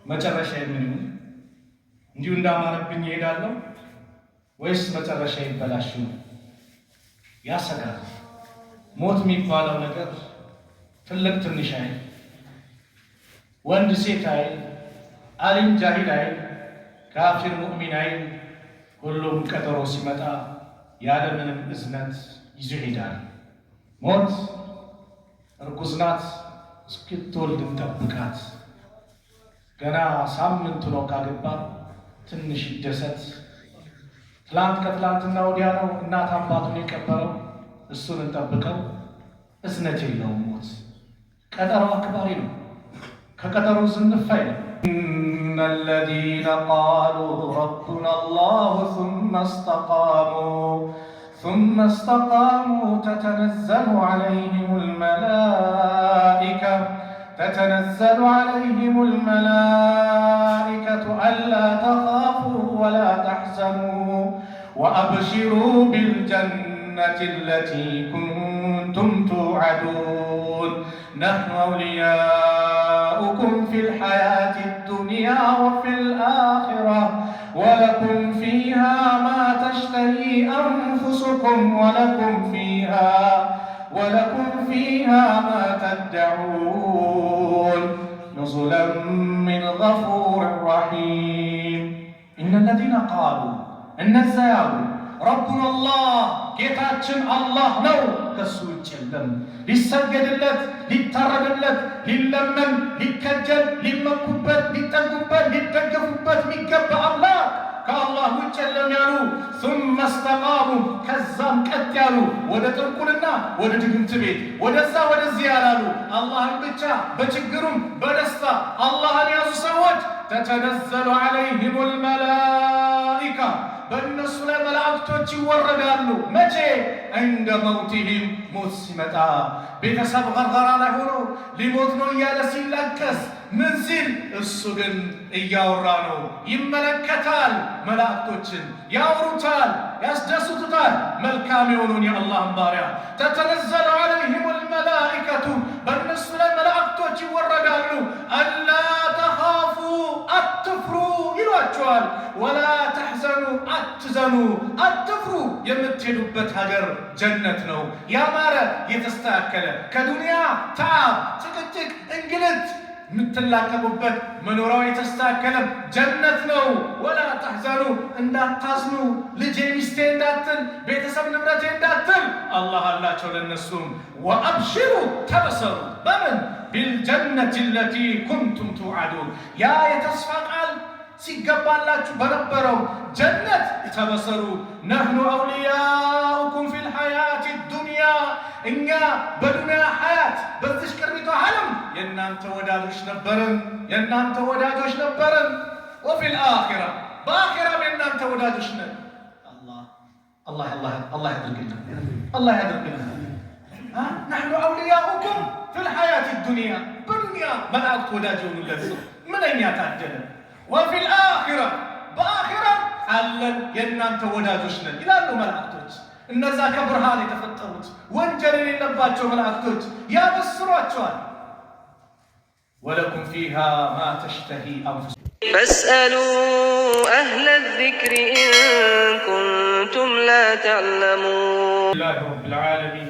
መጨረሻ ምን እንዲሁ እንዳማረብኝ እሄዳለሁ ወይስ መጨረሻ ይበላሽ? ያሰጋል። ሞት የሚባለው ነገር ትልቅ ትንሽ አይል፣ ወንድ ሴት አይል፣ አሊም ጃሂል አይል፣ ካፊር ሙእሚን አይል፣ ሁሉም ቀጠሮ ሲመጣ ያለምንም እዝነት ይዞ ይሄዳል። ሞት እርጉዝ ናት፣ እስክትወልድ እንጠብቃት። ገና ሳምንቱ ነው ካገባ ትንሽ ይደሰት። ትላንት ከትላንትና ወዲያ ነው እናት አባቱን የቀበረው፣ እሱን እንጠብቀው። እዝነት የለውም ሞት። ቀጠሮ አክባሪ ነው፣ ከቀጠሮ ዝንፍ አይልም። إن الذين قالوا ربنا الله ثم استقاموا تتنزل عليهم الملائكة ألا تخافوا ولا تحزنوا وأبشروا بالجنة التي كنتم توعدون نحن أولياؤكم في الحياة الدنيا وفي الآخرة ولكم فيها ما تشتهي أنفسكم ولكم فيها ما تدعون نزلا من غفور رحيم إن الذين قالوا ربنا الله ጌታችን አላህ ነው፣ ከሱ ውጭ የለም። ሊሰገድለት፣ ሊታረድለት፣ ሊለመን፣ ሊከጀል፣ ሊመኩበት፣ ሊጠጉበት፣ ሊደገፉበት የሚገባ አላህ ከአላህ ውጭ የለም ያሉ ثم استقاموا ከዛም ቀጥ ያሉ ወደ ጥንቁልና ወደ ድግምት ቤት ወደዛ ወደዚህ ያላሉ አላህን ብቻ በችግሩም በደስታ አላህን ያዙ ሰዎች تتنزل عليهم الملائكة በእነሱ ላይ መላእክቶች ይወረዳሉ። መቼ? عند موتهم ሞት ሲመጣ። ቤተሰብ ገርገራ ላይ ሆኖ ሊሞት ነው እያለ ሲላቀስ ምን ሲል፣ እሱ ግን እያወራ ነው። ይመለከታል፣ መላእክቶችን ያወሩታል፣ ያስደስቱታል። መልካም የሆኑን የአላህን ባሪያ تتنزل عليهم الملائكة በእነሱ ላይ መላእክቶች ይወረዳሉ። አላ ተኻፉ አትፍሩ ይሏቸዋል። ወላ ተሕዘኑ አትዘኑ አትፍሩ። የምትሄዱበት ሀገር ጀነት ነው፣ ያማረ የተስተካከለ፣ ከዱንያ ተዓብ፣ ጭቅጭቅ፣ እንግልት የምትላቀቁበት መኖሪያው የተስተካከለ ጀነት ነው። ወላ ተሕዘኑ እንዳታዝኑ፣ ልጄ ሚስቴ እንዳትል፣ ቤተሰብ ንብረቴ እንዳትል አላህ አላቸው ለነሱም። ወአብሽሩ ተበሰሩ በምን ቢልጀነት ለቲ ኩንቱም ቱዓዱን ያ የተስፋ ቃል ሲገባላችሁ በነበረው ጀነት ተበሰሩ። ነህኑ አውልያኡኩም ፊል ሐያቲ ዱንያ እኛ በዱንያ ሐያት በዚህ ቅርቢቷ ዓለም የእናንተ ወዳጆች ነበርን። ወፊል አኺራ በአኺራም የእናንተ ወዳጆች ነን። አላህ ያድርግልን። ነህኑ አውልያኡኩም ፊል ሐያቲ ዱንያ በዱንያ መላእክት ወዳጅ የሆኑለት ሰው ምንኛ ታደለ። ወፊል አኺራ በአኺራ አለን የእናንተ ወዳጆች ነን ይላሉ መላእክቶች። እነዛ ከብርሃን የተፈጠሩት ወንጀል የሌለባቸው መላእክቶች ያበስሯቸዋል። ወለኩም ፊሃ ማ ተሽተሂ አንፉሱኩም ፈስአሉ አህለ ዚክሪ ኢን ኩንቱም ላ ተዕለሙን ሊላሂ ረቢል ዓለሚን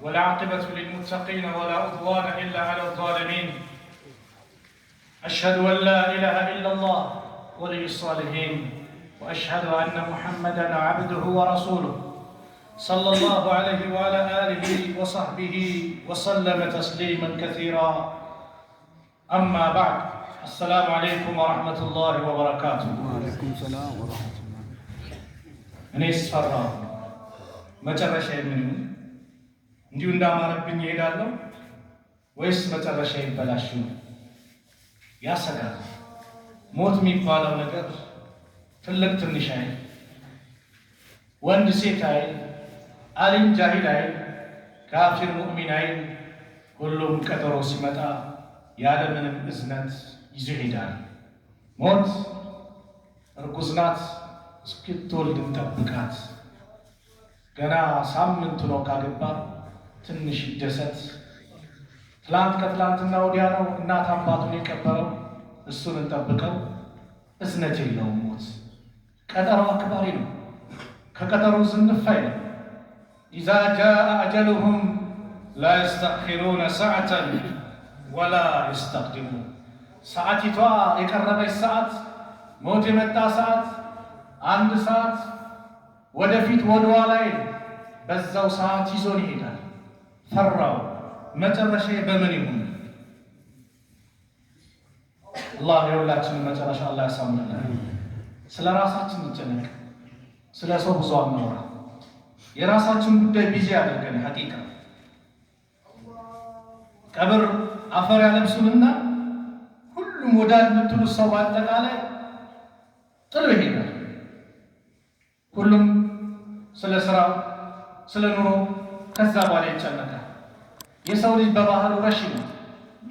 والعاقبة للمتقين ولا عدوان إلا على الظالمين أشهد أن لا إله إلا الله ولي الصالحين وأشهد أن محمدًا عبده ورسوله صلى الله عليه وعلى آله وصحبه وسلم تسليما كثيرا أما بعد السلام عليكم ورحمة الله وبركاته. وعليكم السلام ورحمة الله. أنا أسفر መጨረሻ ምን እንዲሁ እንዳማረብኝ እሄዳለሁ ወይስ መጨረሻ ይበላሽ? ያሰጋል። ሞት የሚባለው ነገር ትልቅ ትንሽ አይል፣ ወንድ ሴት አይል፣ አሊም ጃሂል አይል፣ ካፊር ሙእሚን አይል፣ ሁሉም ቀጠሮ ሲመጣ ያለምንም እዝነት ይዞ ይሄዳል። ሞት እርጉዝ ናት፣ እስክትወልድ እንጠብቃት። ገና ሳምንቱ ነው ካገባ ትንሽ ይደሰት። ትላንት ከትላንትና ወዲያ ነው እናት አባቱን የቀበረው። እሱን እንጠብቀው። እዝነት የለውም ሞት። ቀጠሮ አክባሪ ነው። ከቀጠሮ ዝንፍ አይልም። ኢዛ ጃአ አጀሉሁም ላ የስተእኺሩነ ሰዓተን ወላ የስተቅዲሙን። ሰዓቲቷ የቀረበች ሰዓት፣ ሞት የመጣ ሰዓት፣ አንድ ሰዓት ወደፊት ወደኋላ በዛው ሰዓት ይዞን ይሄዳል። ፈራው መጨረሻ በምን ይሁን? አላህ የሁላችንን መጨረሻ አላህ ያሳምርልን። ስለ ራሳችን እንጨነቅ፣ ስለ ሰው ብዙ አናውራ። የራሳችን ጉዳይ ቢዚ ያደርገን። ሐቂቃ ቀብር አፈር ያለብሱንና ሁሉም ወዳጅ የምትሉት ሰው በአጠቃላይ ጥሎ ይሄዳል። ሁሉም ስለ ስራው፣ ስለ ኑሮ ከዛ በኋላ ይጨነቃል። የሰው ልጅ በባህሉ ረሺ ነው፣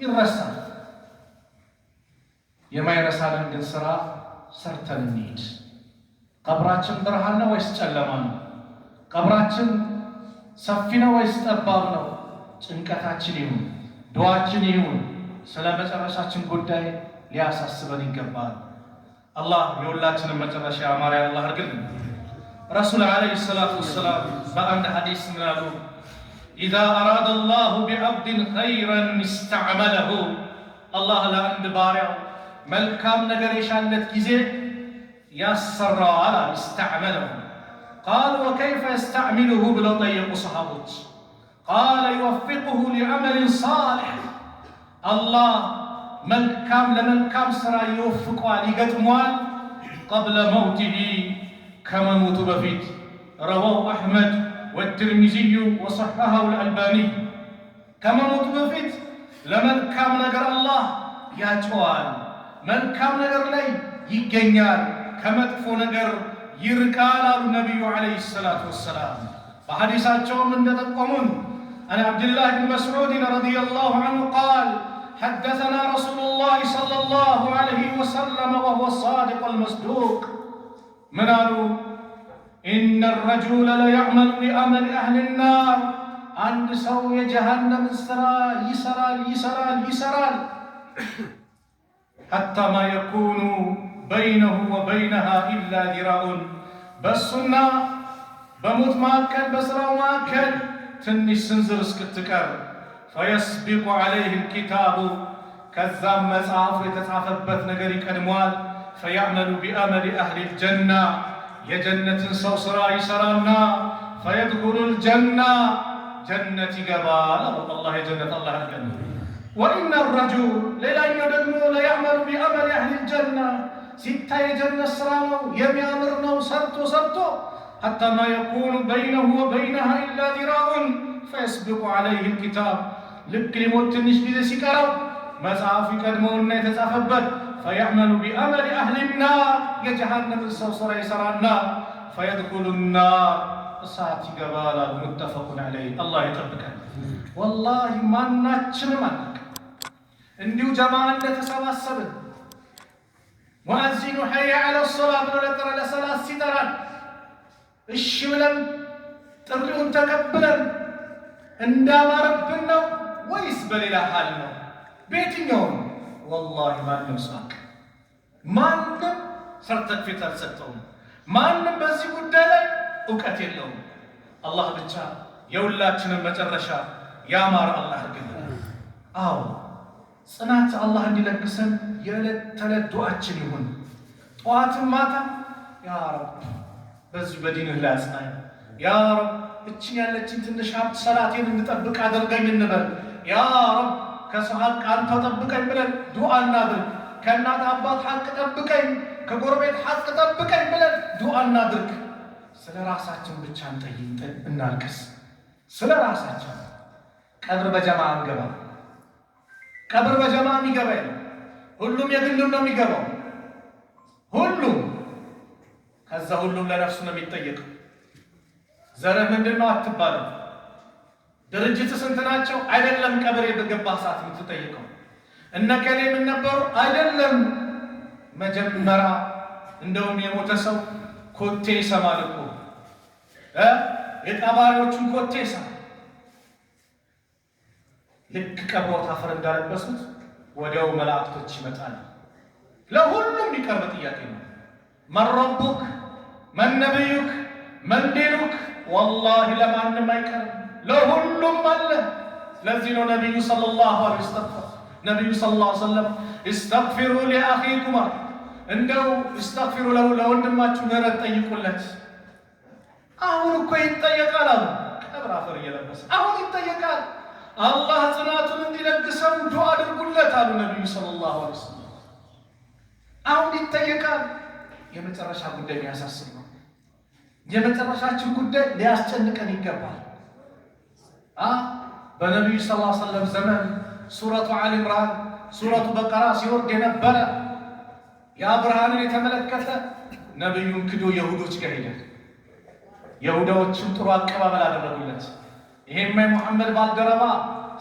ይረሳል። የማይረሳንን ግን ስራ ሰርተን እንሂድ። ቀብራችን ብርሃን ነው ወይስ ጨለማ ነው? ቀብራችን ሰፊ ነው ወይስ ጠባብ ነው? ጭንቀታችን ይሁን ዱዓችን ይሁን ስለ መጨረሻችን ጉዳይ ሊያሳስበን ይገባል። አላህ የሁላችንን መጨረሻ ያማረ አላህ አድርግልን። ረሱል ዓለይሂ ሰላቱ ወሰላም በአንድ ሐዲስ ምን አሉ? ኢዛ አራደ አላሁ ቢዐብድን ኸይረን ኢስተዕመለሁ። አላህ ለአንድ ባሪያው መልካም ነገር የሻለት ጊዜ ያሰራዋል። ኢስተዕመለሁ ቃሉ ወከይፈ የስተዕሚሉሁ ብለው ጠየቁ ሰሃቦች። ቃለ ዩወፊቁሁ ሊዐመሊን ሳሊሕ። አላህ መልካም ለመልካም ሥራ ይወፍቀዋል፣ ይገጥመዋል። ቀብለ መውቲሂ ከመሞቱ በፊት። ረዋሁ አሕመድ ወትርሚዚዩ ወሰሐሐሁ አልአልባኒ። ከመሞቱ በፊት ለመልካም ነገር አላህ ያጨዋል፣ መልካም ነገር ላይ ይገኛል፣ ከመጥፎ ነገር ይርቃል አሉ ነቢዩ ዓለይሂ ሰላቱ ወሰላም። በሐዲሳቸውም እንደጠቆሙን عن عبد الله بن مسعود رضي الله عنه قال حدثنا رسول الله صلى الله عليه وسلم وهو الصادق المصدوق من قالوا إن الرجل ليعمل بعمل أهل النار. عند سوء جهنم يسرال حتى ما يكون بينه وبينها إلا ذراع. بالسنة بموت ماكل بسرع ماكل ትንሽ ስንዝር እስክትቀር ፈየስቢቁ ዐለይህ ልኪታቡ ከዛም መጽሐፉ የተጻፈበት ነገር ይቀድመዋል። ፈያዕመሉ ቢአመሊ አህሊ ልጀና የጀነትን ሰው ሥራ ይሠራና ፈየድኹሉ ልጀና ጀነት ይገባል። አላህ የጀነት አላህ ያድርገን። ወኢነ ረጁል ሌላኛው ደግሞ ለያዕመሉ ቢአመሊ አህሊ ልጀና ሲታይ የጀነት ሥራ ነው፣ የሚያምር ነው፣ ሰርቶ حتى ما يكون بينه وبينها إلا ذراع فيسبق عليه الكتاب. ልክ ሊሞት ትንሽ ጊዜ ሲቀረው መጽሐፉ ይቀድመውና የተጻፈበት فيعمل بأمل أهل النار የጀሃነምን ሰው ሥራ ይሠራና فيدخل النار እሳት ይገባል። متفق عليه አላህ ይጠብቀን። ወላሂ ማናችንም አናውቅም። እንዲሁ ጀማዓ እንደተሰባሰብን ሙአዚኑ ሐየ ዐለ ሶላህ ብሎ ለሰላት ሲጠራን እሺ ብለን ጥሪውን ተቀብለን እንዳማረብን ነው ወይስ በሌላ ሐል ነው? በየትኛው ነው? ወላሂ ማንም ሳቅ ማንም ሰርተፊኬት አልሰጠውም። ማንም በዚህ ጉዳይ ላይ እውቀት የለውም። አላህ ብቻ የሁላችንን መጨረሻ ያማረ አላህ ያድርግልን። አዎ ጽናት አላህ እንዲለግሰን የዕለት ተዕለት ዱዓችን ይሁን። ጠዋትም ማታ ያ ረብ በዚህ በዲንህ ላይ አጽናኝ፣ ያ ረብ እችን ያለችን ትንሽ ሀብት ሰላቴን እንድጠብቅ አድርገኝ እንበል። ያ ረብ ከሰው ሐቅ አንተ ጠብቀኝ ብለን ዱዓ እናድርግ። ከእናት አባት ሐቅ ጠብቀኝ፣ ከጎረቤት ሐቅ ጠብቀኝ ብለን ዱዓ እናድርግ። ስለ ራሳችን ብቻ እንጠይቅ፣ እናልቅስ። ስለ ራሳችን ቀብር በጀማ አንገባ። ቀብር በጀማ የሚገባ የለም። ሁሉም የግሉን ነው የሚገባው። ሁሉም ከዛ ሁሉም ለነፍሱ ነው የሚጠየቀው። ዘርህ ምንድን ነው አትባልም። ድርጅት ስንት ናቸው አይደለም። ቀብር በገባ ሰዓት የምትጠየቀው እነ ከሌ ምን ነበሩ አይደለም። መጀመሪያ እንደውም የሞተ ሰው ኮቴ ይሰማል እኮ የቀባሪዎቹን ኮቴ ይሰማል። ልክ ቀብሮት አፈር እንዳለበሱት ወዲያው መላእክቶች ይመጣሉ። ለሁሉም የሚቀርብ ጥያቄ ነው። መን ረቡክ መን ነቢዩክ መን ዲኑክ? ወላሂ ለማንም አይቀርም፣ ለሁሉም አለ። ለዚህ ነው ነቢዩ ሰለላሁ ዐለይሂ ወሰለም እስተግፊሩ ሊአኺኩም፣ እንደው እስተግፊሩ ለወንድማችሁ ምህረት ጠይቁለት። አሁን እኮ ይጠየቃል አሉ። ቀብር አፈር እየለበሰ አሁን ይጠየቃል። አላህ ጽናቱን እንዲለግሰው ዱዓ አድርጉለት አሉ ነቢዩ ሰለላሁ ዐለይሂ ወሰለም። አሁን ይጠየቃል። የመጨረሻ ጉዳይ የሚያሳስብ ነው። የመጨረሻችን ጉዳይ ሊያስጨንቀን ይገባል። በነቢዩ ሰለላሁ ዐለይሂ ወሰለም ዘመን ሱረቱ አሊ ኢምራን ሱረቱ በቀራ ሲወርድ የነበረ ያ ብርሃንን የተመለከተ ነቢዩን ክዶ የሁዶች ጋር ሄደ። የሁዳዎችም ጥሩ አቀባበል አደረጉለት። ይሄማ የሙሐመድ ባልደረባ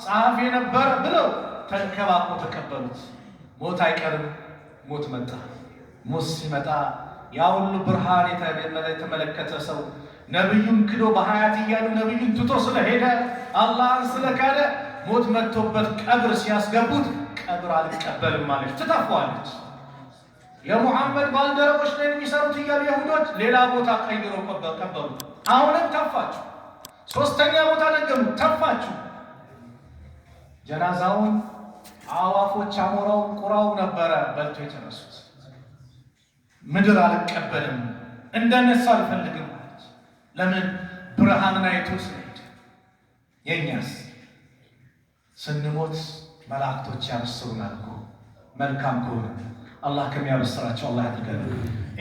ጸሐፊ የነበረ ብለው ተንከባክቦ ተቀበሉት። ሞት አይቀርም። ሞት መጣ። ሞት ሲመጣ ያ ሁሉ ብርሃን የተመለከተ ሰው ነቢዩን ክዶ በሀያት እያሉ ነቢዩን ትቶ ስለሄደ አላህን ስለካደ ሞት መጥቶበት ቀብር ሲያስገቡት ቀብር አልቀበልም ማለች፣ ትተፋዋለች። የሙሐመድ ባልደረቦች ላይ የሚሰሩት እያሉ የሁዶች ሌላ ቦታ ቀይሮ ቀበሩ። አሁንም ተፋችሁ። ሶስተኛ ቦታ ነገሩ፣ ተፋችሁ። ጀናዛውን አዋፎች አሞራው ቁራው ነበረ በልቶ የተነሱት። ምድር አልቀበልም እንደነሱ አልፈልግም ማለት ለምን? ብርሃንን አይቶ ስለሄደ። የእኛስ ስንሞት መላእክቶች ያበስሩናል እኮ መልካም ከሆነ አላህ ከሚያበስራቸው አላህ ያድርገን።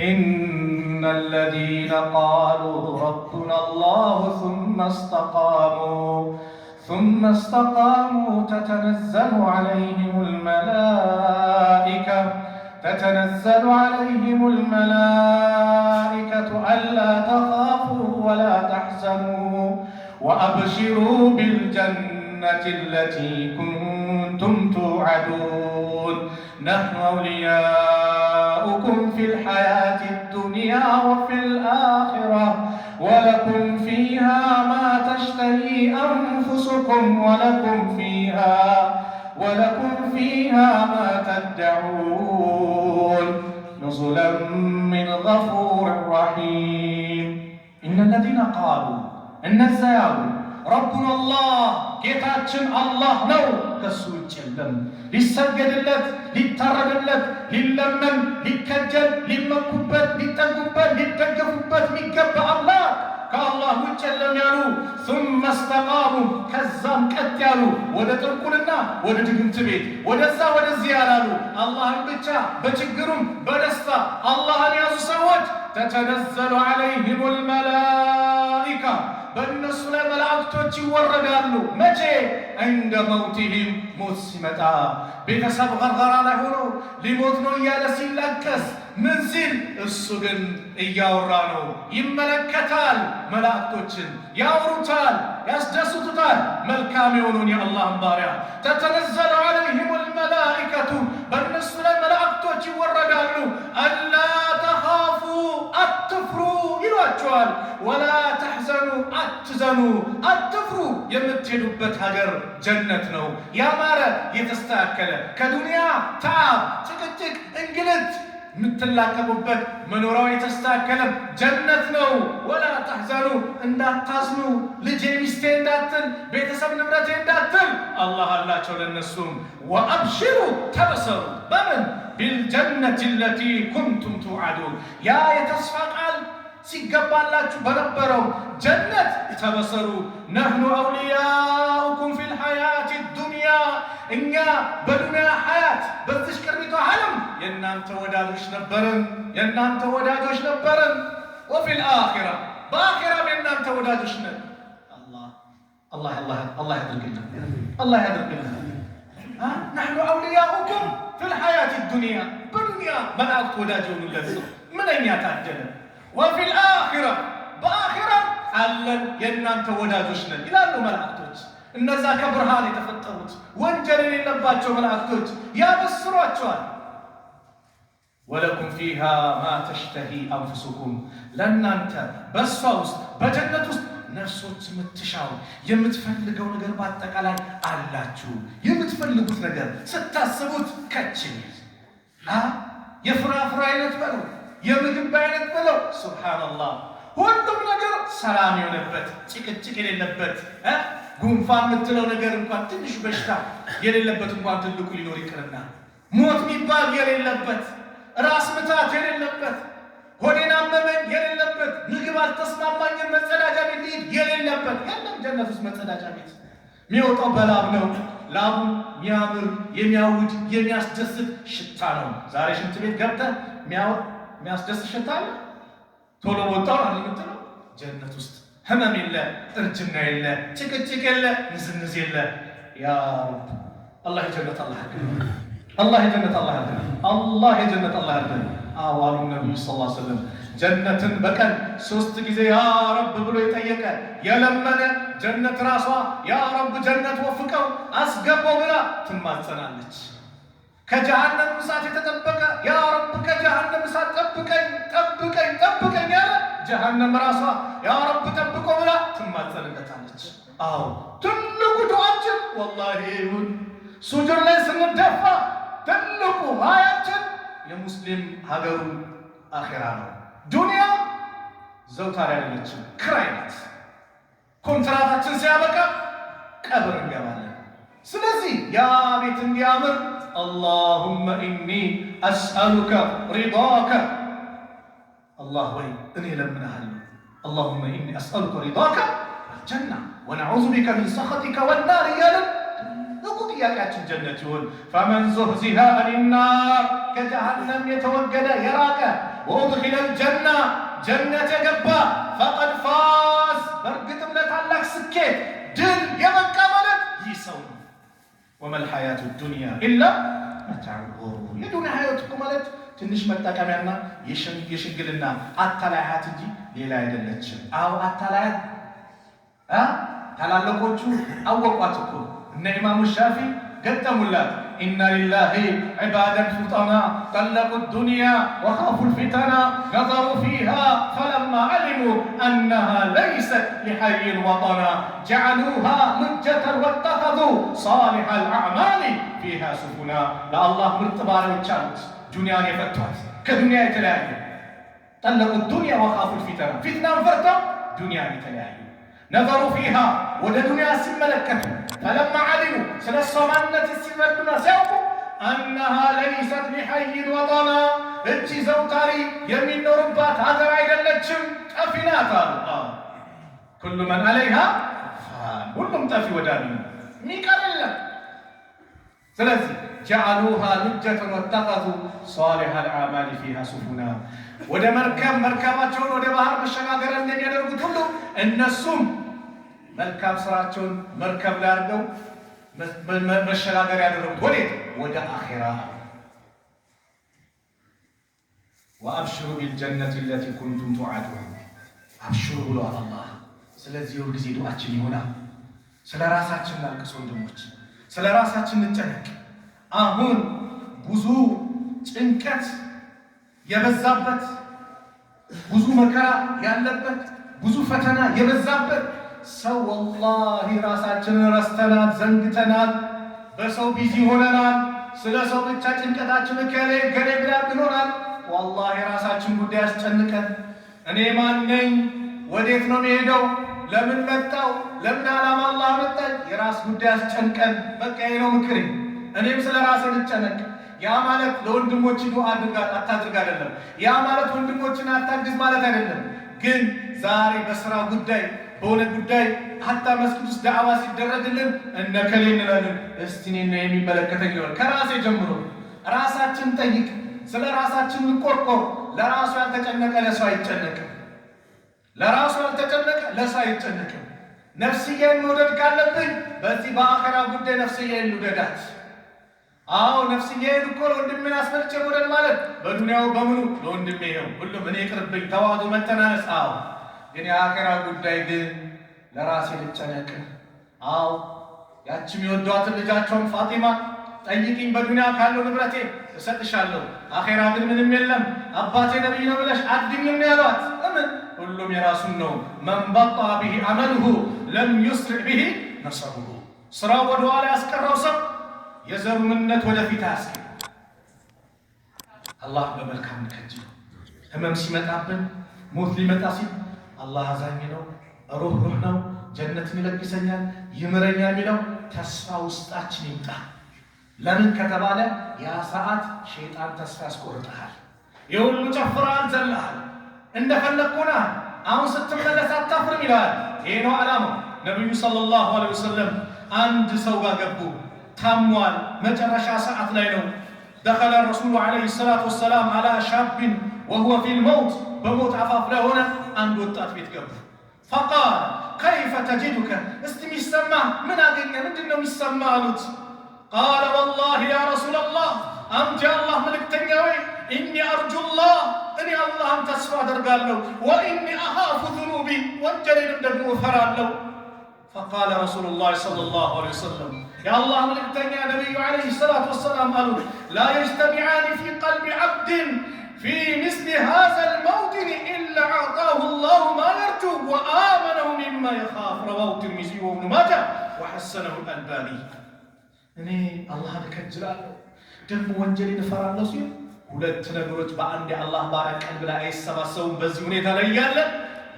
ኢነ ለዚነ ቃሉ ረቡና አላሁ ثم استقاموا تتنزل عليهم الملائكة ألا تخافوا ولا تحزنوا وأبشروا بالجنة التي كنتم توعدون نحن أولياؤكم في الحياة الدنيا وفي الآخرة ولكم فيها ما تشتهي أنفسكم ولكم فيها ما تدعون نزلا من غفور رحيم إن الذين قالوا النزاو ربنا الله ጌታችን አላህ ነው፣ ከሱ ውጭ የለም። ሊሰገድለት፣ ሊታረድለት፣ ሊለመን፣ ሊከጀል፣ ሊመኩበት፣ ሊጠጉበት፣ ሊደገፉበት የሚገባ አላህ ከአላህ ውጭ የለም ያሉ ثم استقاموا ከዛም ቀጥ ያሉ ወደ ጥንቁልና ወደ ድግምት ቤት ወደዛ ወደዚህ ያላሉ አላህን ብቻ በችግሩም በደስታ አላህን ያዙ ሰዎች ተተነዘሉ عليهم الملائكة በእነሱ ላይ መላእክቶች ይወረዳሉ። መቼ? عند موتهم ሞት ሲመጣ ቤተሰብ ገርገራ ላይ ሆኖ ሊሞት ነው እያለ ሲላቀስ ምን ሲል እሱ ግን እያወራ ነው። ይመለከታል፣ መላእክቶችን ያወሩታል፣ ያስደስቱታል። መልካም የሆኑን የአላህን ባሪያ ተተነዘሉ عليهم الملائكة በእነሱ ላይ መላእክቶች ይወረዳሉ። አላ ተኻፉ አትፍሩ ይሏቸዋል። ወላ ተሕዘኑ አትዘኑ አትፍሩ። የምትሄዱበት ሀገር ጀነት ነው፣ ያማረ የተስተካከለ ከዱንያ ተዓብ፣ ጭቅጭቅ፣ እንግልት የምትላቀቁበት መኖሪያው የተስተካከለ ጀነት ነው። ወላ ተሕዘኑ እንዳታዝኑ፣ ልጄ ሚስቴ እንዳትል፣ ቤተሰብ ንብረቴ እንዳትል አላህ አላቸው ለነሱም። ወአብሽሩ ተበሰሩ በምን ቢልጀነት ለቲ ኩንቱም ቱዓዱን ያ የተስፋ ቃል ሲገባላችሁ በነበረው ጀነት ተበሰሩ። ነህኑ አውሊያኡኩም ፊል ሐያቲ ዱንያ እኛ በዱንያ ሐያት በዚህ ቅርቢቷ ዓለም የእናንተ ወዳጆች ነበርን። ወፊል አኺራ በአኺራም የእናንተ ወዳጆች ነን። አላህ ያድርግልን። ነህኑ አውሊያኡኩም ፊል ሐያቲ ዱንያ በዱንያ መላእክት ወዳጅ የሆኑለት ሰው ምንኛ ታደለ። ወፊል አኺራ በአኺራ አለን የእናንተ ወዳጆች ነን ይላሉ መላእክቶች። እነዛ ከብርሃን የተፈጠሩት ወንጀል የሌለባቸው መላእክቶች ያበስሯቸዋል። ወለኩም ፊሃ ማ ተሽተሂ አንፉሱኩም ለእናንተ በእሷ ውስጥ በጀነት ውስጥ ነፍሶች የምትሻው የምትፈልገው ነገር በአጠቃላይ አላችሁ። የምትፈልጉት ነገር ስታስቡት ከችኝ የፍራፍሬ አይነት በለው የምግብ አይነት በለው ሱብሃንአላህ ሁሉም ነገር ሰላም የሆነበት ጭቅጭቅ የሌለበት ጉንፋን የምትለው ነገር እንኳን ትንሽ በሽታ የሌለበት እንኳን ትልቁ ሊኖር ይቅርና ሞት የሚባል የሌለበት ራስ ምታት የሌለበት ሆዴን አመመኝ የሌለበት ምግብ አልተስማማኝም መጸዳጃ ቤት ልሂድ የሌለበት የለም። ጀነት ውስጥ መጸዳጃ ቤት የሚወጣው በላብ ነው። ላቡ የሚያምር የሚያውድ የሚያስደስት ሽታ ነው። ዛሬ ሽንት ቤት ገብተህ የሚያስደስት ሽታ አለ። ቶሎ ወጣው አይደል የምትለው? ጀነት ውስጥ ህመም የለ፣ እርጅና የለ፣ ጭቅጭቅ የለ፣ ንዝንዝ የለ። ያ ረብ አላህ የጀነት አላህ ያድርገን። አላህ የጀነት አላህ ያድርገን። አላህ የጀነት አላህ ያድርገን። አዋሉ ነብዩ ሰለላሁ ዐለይሂ ወሰለም ጀነትን በቀን 3 ጊዜ ያ ረብ ብሎ የጠየቀ የለመነ ጀነት ራሷ ያ ረብ ጀነት ወፍቀው አስገባው ብላ ትማጸናለች። ከጀሃነም እሳት የተጠበቀ ያ ረብ ከጀሃነም እሳት ጠብቀኝ ጠብቀኝ ጠብቀኝ ያለ ጀሃነም ራሷ ያ ረብ ጠብቆ ብላ ትማጸንለታለች። አዎ ትልቁ ዱዓችን ወላሂ ይሁን ሱጁድ ላይ ስንደፋ ትልቁ ሀያችን የሙስሊም ሀገሩ አኺራ ነው። ዱንያ ዘውታሪ አይደለችም፣ ክራይ ናት። ኮንትራታችን ሲያበቃ ቀብር እንገባለን። ስለዚህ ያ ቤት እንዲያምር አላሁመ ኢኒ አስአሉከ ሪዳከ አላህ ወይ እኔ ለምንሃለሁ አላሁመ ኢኒ አስአሉከ ሪዳከ ወልጀና ወነዑዙ ቢከ ሚን ሰኸጢከ ወናር እያለን ጥያቄያችን ጀነት ይሁን። ፈመን ዙህዚሃ አኒናር ከጀሃነም የተወገደ የራቀ ወኡድኺለል ጀና ጀነት የገባ ፈቀድ ፋዝ በእርግጥም ለታላቅ ስኬት ድል የበቃ ማለት ይህ ሰው ነው። ወመል ሐያቱ ዱንያ ኢላ መታዑል ጉሩር የዱንያ ህይወት እኮ ማለት ትንሽ መጠቀሚያና የሽንግልና አታላያት እንጂ ሌላ አይደለችም። አዎ አታላያት ታላላቆቹ አወቋት እኮ እነ ኢማሙ ሻፊ ገጠሙላት ኢነ ሊላሂ ዒባደን ፉጠና ጠለቁ ዱንያ ወኻፉ ልፊተና ነዘሩ ፊሃ ፈለማ ዓሊሙ አነሃ ለይሰት ሊሐይን ወጠና ጀዓሉሃ ሉጀተን ወተኸዙ ሳሊሐ ልአዕማሊ ፊሃ ሱፉና። ለአላህ ምርጥ ባሪያዎች አሉት ዱንያን የፈቷት ከዱንያ የተለያዩ ጠለቁ ዱንያ ወኻፉ ልፊተና ፊትናን ፈርተው ዱንያን የተለያዩ ነዘሩ ፊሃ ወደ ዱንያ ሲመለከቱ ፈለማ ዓሊሙ ስለ እሷ ማንነት ሲረዱና ሲያውቁ አነሃ ለይሰት ሊሐይን ወጠና እቺ ዘውታሪ የሚኖርባት ሀገር አይደለችም፣ ጠፊ ናት አሉ። ኩሉ መን ዐለይሃ ፋን ሁሉም ጠፊ ወዳሚ የሚቀር የለም። ስለዚህ ጀዐሉሃ ሉጀተን ወተኸዙ ሷሊሐ ልአዕማሊ ፊሃ ሱፉና ወደ መርከባቸውን ወደ ባህር መሸጋገሪያ እንደሚያደርጉት ሁሉ እነሱም መልካም ስራቸውን መርከብ ላይ አድርገው መሸጋገሪያ ያደረጉት ወዴት? ወደ አኺራ። ወአብሽሩ ቢልጀነቲ ለቲ ኩንቱም ቱዓዱን አብሽሩ ብለዋል አላህ። ስለዚህ ሁል ጊዜ ዱዓችን ይሆናል። ስለ ራሳችን እናልቅስ ወንድሞች፣ ስለ ራሳችን እንጨነቅ። አሁን ብዙ ጭንቀት የበዛበት ብዙ መከራ ያለበት ብዙ ፈተና የበዛበት ሰው ወላሂ ራሳችንን ረስተናል፣ ዘንግተናል፣ በሰው ቢዚ ሆነናል። ስለ ሰው ብቻ ጭንቀታችን ከሌ ብላ ብሎናል። ወላሂ ራሳችን ጉዳይ አስጨንቀን እኔ ማን ነኝ? ወዴት ነው የሚሄደው? ለምን መጣው? ለምን ዓላማ አላህ መጣኝ? የራስ ጉዳይ አስጨንቀን በቃ ነው ምክሬ። እኔም ስለ ራሴ ልጨነቅ። ያ ማለት ለወንድሞች ዱዓ አታድርግ አይደለም። ያ ማለት ወንድሞችን አታግዝ ማለት አይደለም። ግን ዛሬ በስራ ጉዳይ በሆነ ጉዳይ ሀታ መስጊድ ውስጥ ዳዕዋ ሲደረግልን እነከሌ እንላለን። እስቲ እኔን ነው የሚመለከተኝ ይሆን? ከራሴ ጀምሮ ራሳችን ጠይቅ። ስለ ራሳችን እንቆርቆር። ለራሱ ያልተጨነቀ ለሰው አይጨነቅም። ለራሱ ያልተጨነቀ ለሰው አይጨነቅም። ነፍስዬን መውደድ ካለብኝ በዚህ በአኺራ ጉዳይ ነፍስዬን ልውደዳት። አዎ ነፍስዬን እኮ ወንድሜን አስፈልጬ መውደድ ማለት በዱንያው በምኑ ለወንድሜ ነው። ሁሉም እኔ ቅርብኝ ተዋዱ መተናነስ። አዎ ግን የአኺራ ጉዳይ ግን ለራሴ ልጨነቅ። አዎ ያችም የወዷትን ልጃቸውን ፋጢማ ጠይቂኝ በዱንያ ካለው ንብረቴ እሰጥሻለሁ፣ አኺራ ግን ምንም የለም፣ አባቴ ነብይ ነው ብለሽ አድኝም ነው ያሏት። ለምን ሁሉም የራሱን ነው። መን በጣ ቢሂ አመልሁ ለም ዩስሪዕ ቢሂ ነሰቡሁ። ስራው ወደ ኋላ ያስቀረው ሰው የዘሩ ምንነት ወደፊት አያስኬድ። አላህ በመልካም እንከጅለው። ህመም ሲመጣብን ሞት ሊመጣ ሲል አላህ አዛኝ ነው፣ ሩህሩህ ነው፣ ጀነትን ይለግሰኛል፣ ይምረኛል የሚለው ተስፋ ውስጣችን ይምጣ። ለምን ከተባለ ያ ሰዓት ሸይጣን ተስፋ ያስቆርጥሃል። የሁሉ ጨፍረሃል፣ ዘለሃል፣ እንደፈለግ ሆነሃል። አሁን ስትመለስ አታፍርም ይላል። ይሄ ነው ዓላማው። ነቢዩ ሰለላሁ ዐለይሂ ወሰለም አንድ ሰው ጋር ገቡ። ታሟል፣ መጨረሻ ሰዓት ላይ ነው። ደኸለ ረሱሉ ዐለይሂ ሰላቱ ወሰላም አላ ሻቢን ወሁወ ፊል መውት፣ በሞት አፋፍ ላይ ሆነ አንድ ወጣት ቤት ገቡ። ፈቃል ከይፈ ተጅዱከ፣ እስቲ የሚሰማህ ምን አገኘ? ምንድን ነው የሚሰማ አሉት። ቃለ ወላሂ ያ ረሱለላህ፣ አንተ የአላህ መልእክተኛ ወይ ኢኒ አርጁላህ፣ እኔ አላህን ተስፋ አደርጋለሁ። ወኢኒ አኻፉ ዙኑቢ፣ ወንጀሌንም ደግሞ እፈራለሁ። ፈቃለ ረሱሉላህ ሰለላሁ ዐለይሂ ወሰለም፣ የአላህ መልእክተኛ ነቢዩ ዐለይሂ ሰላቱ ወሰላም አሉት ላ የጅተሚዓኒ ፊ ቀልቢ ዐብድን ፊ ምስሊ ሃዘል መውጢን ኢላ አዕጣሁ ላሁ ማ የርጁ ወአመነሁ ሚማ የኻፍ። ረዋሁ ትርሚዚ ወብኑ ማጃ ወሐሰነሁ አልአልባኒ። እኔ አላህን እከጅላለሁ ደግሞ ወንጀልን እፈራለሁ ሲል ሁለት ነገሮች በአንድ የአላህ ባሪያ ቀልብ ላይ አይሰባሰቡም። በዚህ ሁኔታ ላይ ያለ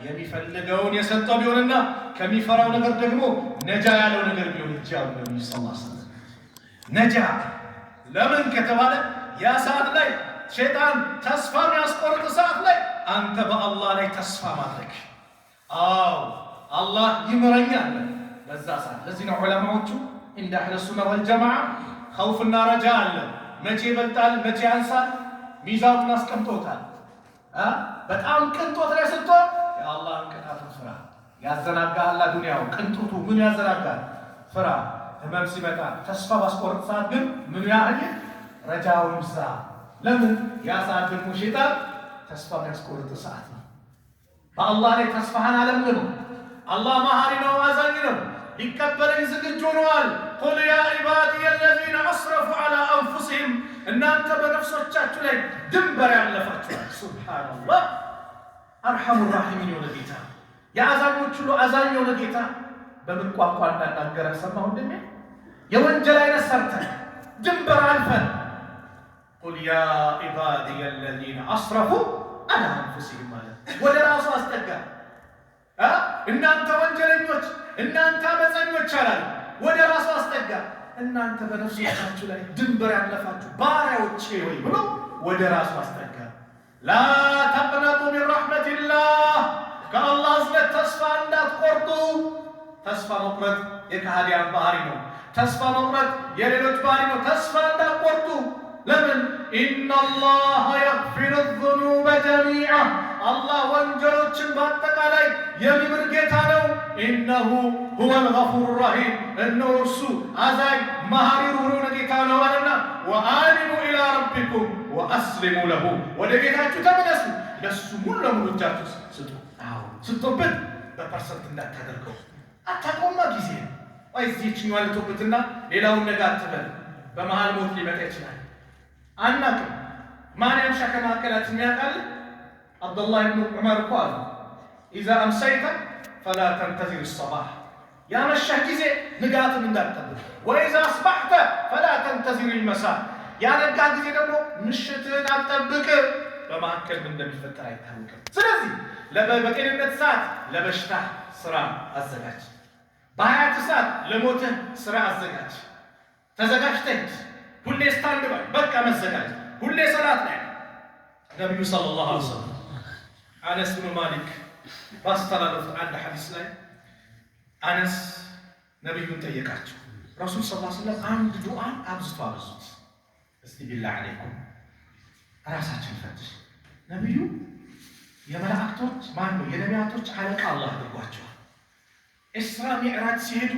የሚፈልገውን የሰጠው ቢሆንና ከሚፈራው ነገር ደግሞ ነጃ ያለው ነገር ቢሆን እንጂ ያው ነብዩ ሰለላሁ ዐለይሂ ወሰለም ነጃ። ለምን ከተባለ ያ ሰዓት ላይ ሸይጣን ተስፋ የሚያስቆርጥ ሰዓት ላይ አንተ በአላህ ላይ ተስፋ ማድረግ፣ አዎ አላህ ይምረኛል በዛ ሰዓት። ለዚህ ነው ዑለማዎቹ እንደ አህለ ሱና ወልጀማዓ ኸውፍና ረጃ አለ። መቼ ይበልጣል መቼ ያንሳል ሚዛኑን አስቀምጦታል። በጣም ቅንጦት ላይ ስትሆን የአላህን ቅጣቱን ፍራ። ያዘናጋሃል ዱንያው ቅንጦቱ ምን ያዘናጋል? ፍራ። ህመም ሲመጣ ተስፋ ባስቆርጥ ሰዓት ግን ምን ያህል ረጃውን ስራ። ለምን ያ ሰዓት ደግሞ ሸይጣን ተስፋ የሚያስቆርጥ ሰዓት ነው። በአላህ ላይ ተስፋህን አለምልም። አላህ መሐሪ ነው፣ አዛኝ ነው፣ ሊቀበለኝ ዝግጁ ሆነዋል። ቁል ያ ዒባዲየ አለዚነ አስረፉ ዐላ አንፉሲሂም፣ እናንተ በነፍሶቻችሁ ላይ ድንበር ያለፋችኋል። ሱብሓነላህ። አርሐሙ ራሒሚን የሆነ ጌታ፣ የአዛኞች ሁሉ አዛኝ የሆነ ጌታ በምን ቋንቋ እንዳናገረ ሰማህ ወንድሜ? የወንጀል አይነት ሰርተን ድንበር አልፈን ቁል ያ ዒባዲየ አለዚነ አስረፉ ዐላ አንፉሲሂም ማለት ወደ ራሱ አስጠጋ። እናንተ ወንጀለኞች፣ እናንተ አመፀኞች አላለ፣ ወደ ራሱ አስጠጋ። እናንተ በነፍሶቻችሁ ላይ ድንበር ያለፋችሁ ባሪያዎቼ ወይ ብሎ ወደ ራሱ አስጠጋ። ላ ተቅነጡ ሚን ረሕመቲላህ፣ ከአላህ እዝነት ተስፋ እንዳትቆርጡ። ተስፋ መቁረጥ የከሃዲያን ባህሪ ነው። ተስፋ መቁረጥ የሌሎች ባህሪ ነው። ተስፋ እንዳትቆርጡ። ለምን? ኢነላህ የግፊሩ ዙኑበ ጀሚዓ፣ አላህ ወንጀሎችን በአጠቃላይ የሚምር ጌታ ነው። ኢነሁ ሁወል ገፉሩ ረሂም፣ እነሆ እርሱ አዛኝ መሐሪ ሩህሩህ ጌታ ነው አለና ወአኒቡ ኢላ ረቢኩም ወአስሊሙ ለሁ፣ ወደ ጌታችሁ ተመለሱ፣ ለሱ ሙሉ ለሙሉ እጃችሁ ስጡ። አዎ ስጡበት፣ በፐርሰንት እንዳታደርገው። አታቆማ ጊዜ ወይ እዚህኛው ልትወብትና ሌላውን ነገር አትበል። በመሃል ሞት ሊመጣ ይችላል። አናውቅም። ማን ያምሻ ከማዕከላችን የሚያውቃል? አብዱላህ ብኑ ዑመር እኮ አሉ ኢዛ አምሰይተ ፈላ ተንተዚር ሰባህ፣ ያመሻህ ጊዜ ንጋትን እንዳትጠብቅ። ወኢዛ አስባሕተ ፈላ ተንተዚር ልመሳ፣ ያነጋ ጊዜ ደግሞ ምሽትን አትጠብቅ። በመካከል ምን እንደሚፈጠር አይታወቅም። ስለዚህ በጤንነት ሰዓት ለበሽታ ስራ አዘጋጅ፣ በሀያት ሰዓት ለሞትህ ስራ አዘጋጅ። ተዘጋጅተህ ሁሌ ስታንድ ባይ፣ በቃ መዘጋጅ፣ ሁሌ ሰላት ላይ። ነቢዩ ሰለላሁ ዐለይሂ ወሰለም አነስ ብኑ ማሊክ ባስተላለፉት አንድ ሐዲስ ላይ አነስ ነቢዩን ጠየቃቸው። ረሱል ሰለላሁ ዐለይሂ ወሰለም አንድ ዱዓን አብዝቶ አበዙት። እስቲ ቢላህ አለይኩም ራሳችን ፈትሽ። ነቢዩ የመላእክቶች ማነው የነቢያቶች አለቃ አላህ አድርጓቸዋል። ኢስራ ሚዕራጅ ሲሄዱ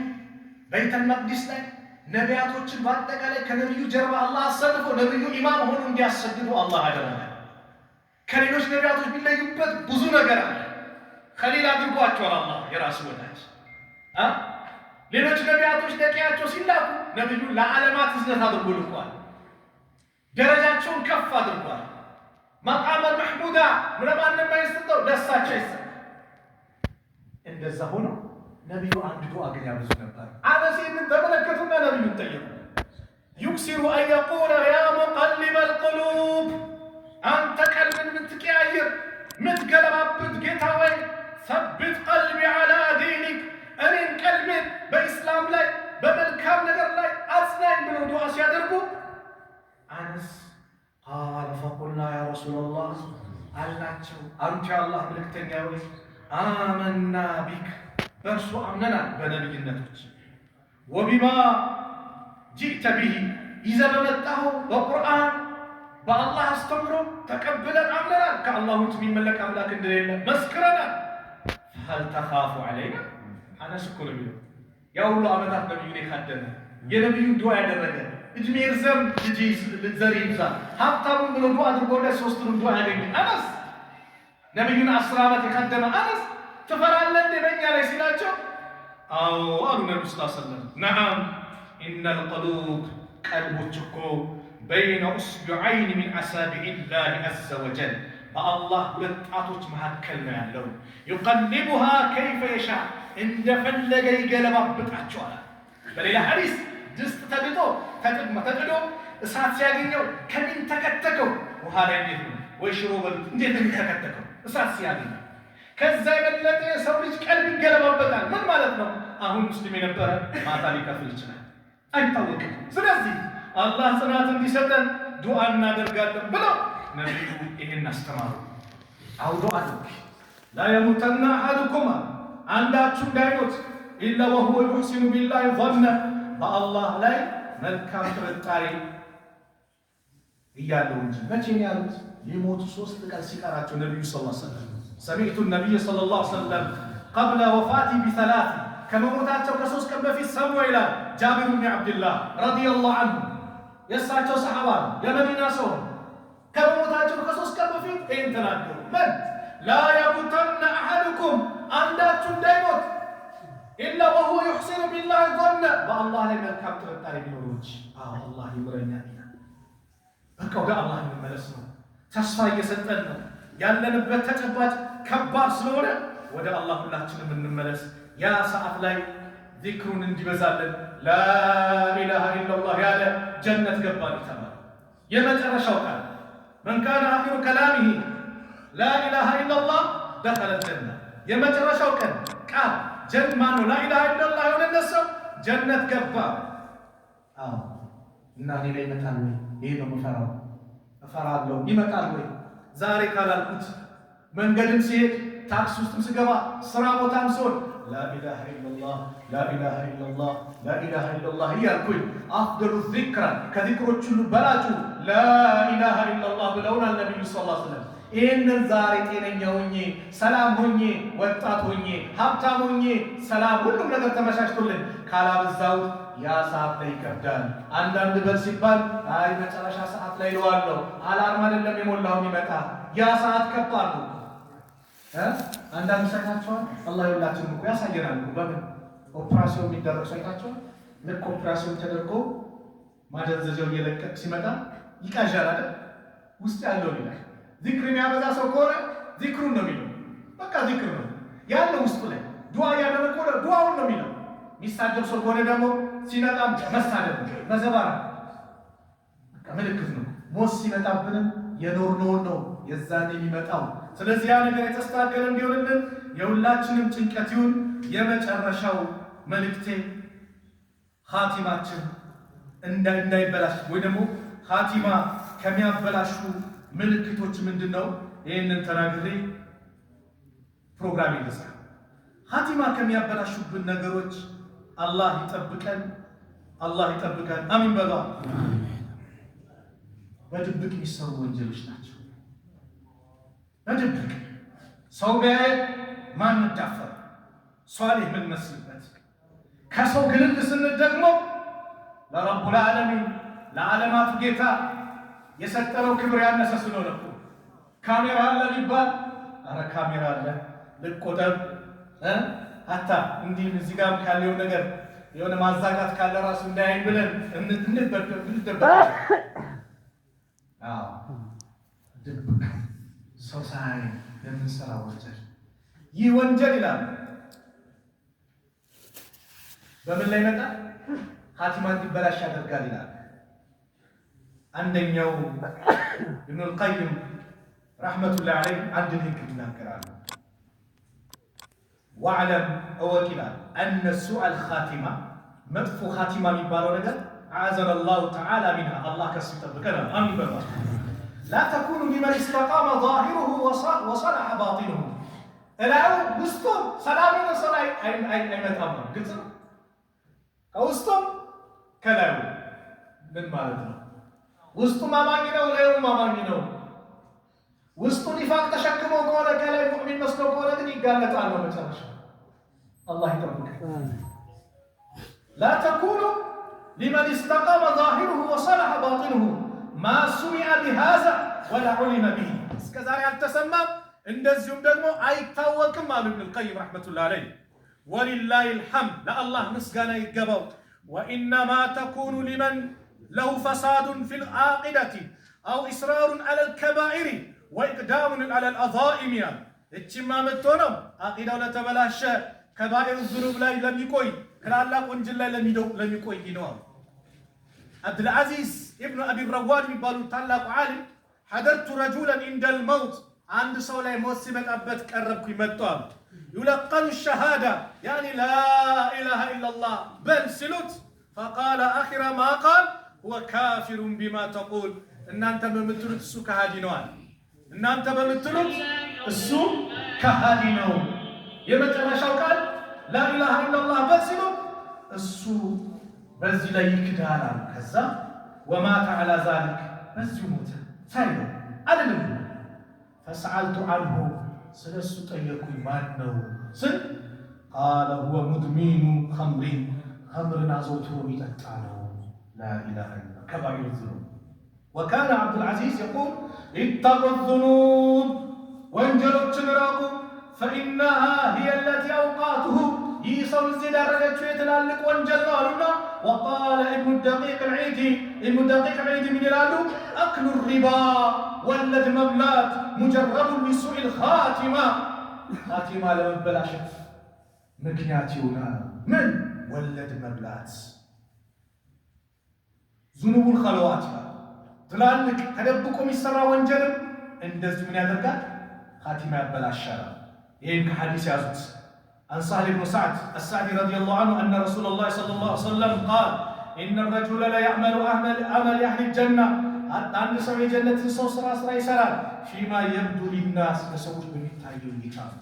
በይተል መቅዲስ ላይ ነቢያቶችን በአጠቃላይ ከነቢዩ ጀርባ አላህ አሰልፎ ነቢዩ ኢማም ሆኖ እንዲያሰግዱ አላህ አደረገ። ከሌሎች ነቢያቶች የሚለዩበት ብዙ ነገር አለ። ከሌላ አድርጓቸዋል አላህ የራሱ ወዳጅ። ሌሎች ነቢያቶች ለቂያቸው ሲላኩ ነቢዩ ለዓለማት እዝነት አድርጎ ልኳል። ደረጃቸውን ከፍ አድርጓል። መቃመል መሕሙዳ ለማንም አይሰጠው፣ ለእሳቸው ይሰጥ። እንደዛ ሆኖ ነብዩ አንድ ዱዓ ግን ያብዙ ነበር። አነስን ተመለከቱና ነብዩን ጠየቁ። يكسر أن يقول يا مقلب القلوب أنت قلب متقاير متقلبت جيتاوي ثبت قلبي على دينك أن قلبي بإسلام لاي بملكام نجر لاي أصنع من دعاء سيادركو أنس قال فقلنا يا رسول الله أنت الله ملكتني يا آمنا بك برسو أمننا بنبينتك وبما جئت به إذا بمتاه بالقرآن بالله استمروا تقبلا أمننا كالله تمين ملك أملاك الدليل مسكرنا هل تخاف علينا؟ أنا شكر بيه يا الله أمنات نبيني خدنا يا نبي دعاء درجة إجمير زم يجيز للزريب زم حتى من دعاء درجة سوستر دعاء درجة أنس نبينا أسرابة خدنا أنس تفرع لنا من يالي سلاجه أو قالوا النبي صلى الله عليه وسلم نعم إن القلوب قلب تشكو بين أصبعين من أصابع الله عز وجل الله لطاطوች መካከል ነው ያለው يقلبها كيف يشاء እንደፈለገ ይገለባብጣቸዋል በሌላ ሐዲስ ድስት ተግጦ ተጥዶ እሳት ሲያገኘው ከምን ተከተከው ውሃ ላይ እንዴት ነው ወይ ሽሮ በሉት እንዴት ነው ተከተከው እሳት ሲያገኘው ከዛ የበለጠ ሰው ልጅ ቀልብ ይገለባበጣል ምን ማለት ነው አሁን ሙስሊም የነበረ ማታ ሊከፍል ይችላል አይታወቅም ስለዚህ አላህ ጽናት እንዲሰጠን ዱዓ እናደርጋለን ብለው ነብዩ ይሄን አስተማሩ አው ዱዓ አድርጉ لا يموتن أحدكم አንዳችሁ እንዳይሞት إلا وهو يحسن بالله ظنه በአላህ ላይ መልካም ጥርጣሬ እያለው እንጂ መቼ ነው ያሉት ሊሞቱ 3 ቀን ሲቀራቸው ነብዩ ሰለላሁ ዐለይሂ ወሰለም سمعت النبي صلى الله عليه وسلم قبل وفاته بثلاث ከመሞታቸው ከ3 ቀን በፊት ሰሙ ይላል ጃቢር ብን አብዱላህ ረዲየላሁ ዐንሁ የሳቸው ሰሃባ የመዲና ሰው ከመሞታቸው ከ3 ቀን በፊት ይሄን ተናገሩ ምን لا يموتن أحدكم አንዳችሁ እንዳይሞት إلا وهو يحسن بالله ظنه بالله ላይ መልካም ጥርጣሬ ቢኖርች አላህ ይምረኛል በቃ ወደ አላህ እንመለስ ነው ተስፋ እየሰጠን ነው ያለንበት ተጨባጭ ከባድ ስለሆነ ወደ አላህ ሁላችንም እንመለስ ያ ሰዓት ላይ ዚክሩን እንዲበዛለን لا إله إلا الله ያለ ጀነት ገባን ተባለ የመጨረሻው ቃል من كان آخر كلامه لا إله إلا الله دخل الجنة የመጨረሻው ቃል ጀንማኑ لا إله إلا الله የሆነ ሰው ጀነት ገባ እና እኔ ላይ ይመጣል ወይ ይሄ ነው መፈራው እፈራለሁ ይመጣል ወይ ዛሬ ካላልኩት መንገድም ሲሄድ ታክሲ ውስጥም ስገባ ስራ ቦታም ሲሆን لا إله إلا الله لا إله إلا الله لا إله إلا الله يقول أفضل الذكر كذكرك بلاجو لا إله إلا الله بلونا النبي صلى الله عليه وسلم إن زاري تيني هوني سلام هوني وطات هوني حبتا هوني سلام كلهم نقدر تمشاش تولن كالا بالزاوت يا ساعت لي كبدان عندنا برسيبان هاي متعرشا ساعت لي لوالو على أرمان اللي يمولهم يمتا يا ساعت كبارو አንዳንድ ሳይታቸዋል አላህ ይወላችሁን እኮ ያሳየናል እኮ በምን ኦፕራሲዮን የሚደረግ ሳይታቸዋል ልክ ኦፕራሲዮን ተደርጎ ማደንዘዣው እየለቀቅ ሲመጣ ይቃዣል አይደል ውስጥ ያለው ይላል ዚክር የሚያበዛ ሰው ከሆነ ዚክሩን ነው የሚለው በቃ ዚክር ነው ያለው ውስጡ ላይ ዱዓ ያደረገ ከሆነ ዱዓውን ነው የሚለው ሚሳደብ ሰው ከሆነ ደግሞ ሲነጣ መሳደብ መዘባራ በቃ ምልክት ነው ሞት ሲመጣብንም የኖርነውን ነው የዛን የሚመጣው ስለዚህ ያ ነገር የተስተካከለ እንዲሆንልን የሁላችንም ጭንቀት ይሁን የመጨረሻው መልእክቴ ኻቲማችን እንዳይበላሽ ወይ ደግሞ ኻቲማ ከሚያበላሹ ምልክቶች ምንድነው ይሄንን ተናግሬ ፕሮግራም ይደሳ ኻቲማ ከሚያበላሹብን ነገሮች አላህ ይጠብቀን አሚን በሉ በድብቅ የሚሰሩ ወንጀሎች ናቸው በድብቅ ሰው ቢያይ ማን እንዳፈር ሷሊህ ምን መስልበት ከሰው ግልል ስንል ደግሞ ለረቡል ዓለሚን ለዓለማት ጌታ የሰጠነው ክብር ያነሰ ስለሆነ ካሜራ አለ ቢባል አረ ካሜራ አለ ልቆጠብ አታ እንዲህ እዚህ ጋር ካለው ነገር የሆነ ማዛጋት ካለ ራሱ እንዳይን ብለን እንድንደበቅ ድብቅ ሰው ሳይ ለምንሰራ ወንጀል ይህ ወንጀል ይላል በምን ላይ መጣ? ኻቲማ እንዲበላሽ ያደርጋል ይላል። አንደኛው ኢብኑ አልቀይም ረሕመቱላሂ ዐለይህ አንድ ንግግር ይናገራሉ። ወዕለም እወቅ ይላል አነ ሱአል ኻቲማ መጥፎ ኻቲማ የሚባለው ነገር አዘነ ላሁ ተዓላ ሚንሃ አላህ ከሱ ይጠብቀናል። አሚን በሉ። ላ ተኩኑ ሊመን ኢስተቃመ ዛሂሩሁ ወሰለሐ ባጢኑሁ እላዩ ውስጡ ሰላም የሆነ ሰው አይመጣም። ግልጽ ነው። ከውስጡም ከላዩ ምን ማለት ነው? ውስጡ አማኝ ነው፣ ላዩም አማኝ ነው። ውስጡ ኒፋቅ ተሸክሞ ከሆነ ከላይ ሙእሚን መስሎ ከሆነ ግን ይጋለጣል በመጨረሻ። አላህ ይጠብቀን። ላ ተኩኑ ሊመን ኢስተቃመ ዛሂሩሁ ወሰለሐ ባጢኑሁ ማ ሱሚዐ ቢሃዛ ወላ ዑሊመ ቢሂ እስከዛሬ አልተሰማም እንደዚሁም ደግሞ አይታወቅም አሉ ኢብኑ አልቀይም ረሕመቱላሂ ዐለይህ። ወሊላሂል ሐምድ ለአላህ ምስጋና ይገባው። ወኢነማ ተኩኑ ሊመን ለሁ ፈሳዱን ፊል ዓቂደቲ አው ኢስራሩን ዐለል ከባኢሪ ወኢቅዳሙን ዐለል አዛኢም ያል እቺማ የምትሆነው ዓቂዳው ለተበላሸ ከባኢር ዙኑብ ላይ ለሚቆይ ትላላቅ ወንጀል ላይ ለሚቆይ ነው። አብዱልዓዚዝ ኢብኑ አቢ ረዋድ የሚባሉ ታላቁ ዓሊም ሐደርቱ ረጁለን ኢንደል መውት አንድ ሰው ላይ ሞት ሲመጣበት ቀረብኩኝ መጥቷል። ዩለቀኑ ሸሃዳ ያኒ ላኢላሃ ኢለላህ በል ሲሉት ፈቃለ አኺረ ማ ቃል ሁወ ካፊሩን ቢማ ተቁል እናንተ በምትሉት እሱ ከሃዲ ነዋል። እናንተ በምትሉት እሱ ከሃዲ ነው። የመጨረሻው ቃል ላኢላሃ ኢለላህ በል ሲሉት እሱ በዚህ ላይ ይክዳል። ከዛ ወማተ ዐላ ዛሊክ በዚሁ ሞተ ሳይለው አይደለም። ፈሰአልቱ ዐንሁ ስለሱ ጠየቁኝ ማን ነው ስል ቃለ ሁወ ሙድሚኑ ኸምሪን ኸምርን አዘውትሮ የሚጠጣ ነው። ላኢላሃ ኢለላህ ከባኢር ዙኑብ። ወካነ ዐብዱልዓዚዝ የቁል ኢተቁ ዙኑብ ወንጀሎችን ራቁ ፈኢነሃ ሂየ ለቲ አውቃቱሁ ይህ ሰው እዚህ የዳረገችው የትላልቅ ወንጀል ነው አሉና ወቃለ ኢብኑ ደቂቅ አልዒዲ ምን ይላሉ? አክሉ ሪባ ወለድ መብላት ሙጀረቡን ሊሱኢል ኻቲማ ኻቲማ ለመበላሸት ምክንያት ይሆናል። ምን ወለድ መብላት ዙኑቡል ኸለዋት ትላልቅ ተደብቆ የሚሰራ ወንጀልም እንደዚህ ምን ያደርጋል? ኻቲማ ያበላሻል። ይህን ከሐዲስ ያዙት። عن سهل بن سعد السعدي رضي الله عنه أن رسول الله صلى الله عليه وسلم قال إن الرجل لا يعمل عمل أهل الجنة عند سوي جنة صوص راس ريسران فيما يبدو للناس فسوش بمتايو الكتاب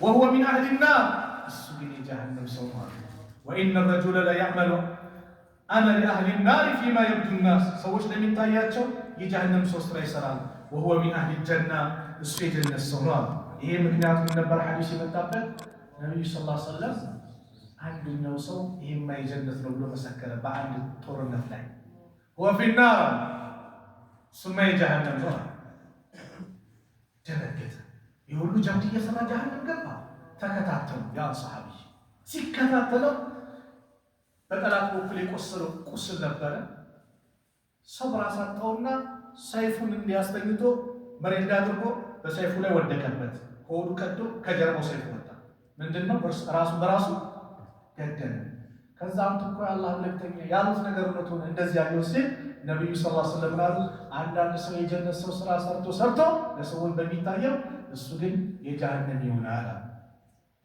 وهو من أهل النار السجن جهنم سوار. وإن الرجل لا يعمل عمل أهل النار فيما يبدو الناس سوش بمتاياتشو يجهنم صوص ريسران وهو من أهل الجنة السجن السوار. إيه مكنيات من نبر حديث متابع ነቢዩ ሰለላሁ ዐለይሂ ወሰለም አንደኛው ሰው ይሄማ የጀነት ነው ብሎ መሰከረ በአንድ ጦርነት ላይ ወፊናር ሱማ የጀሃነም ነው። ደነገጠ። የሁሉ ጀብድ እየሰራ ጀሃነም ገባ። ተከታተሉ። ያ ሰሃቢ ሲከታተለው በጠላት በኩል የቆሰለው ቁስል ነበረ። ሰብር አሳጣውና ሰይፉን እንዲያስተኝቶ መሬት ላይ አድርጎ በሰይፉ ላይ ወደቀበት። ሆዱ ቀዶ ከጀርባው ሰይፉ ወጣ። ምንድነው? ራሱ በራሱ ገደለ። ከዛ አንተ እኮ የአላህ መልእክተኛ ያሉት ነገር እውነት ሆነ እንደዚህ ያለው ሲል ነብዩ ሰለላሁ ዐለይሂ ወሰለም አሉ አንዳንድ ሰው የጀነት ሰው ስራ ሰርቶ ለሰዎች በሚታየው እሱ ግን የጀሃነም ይሆናል።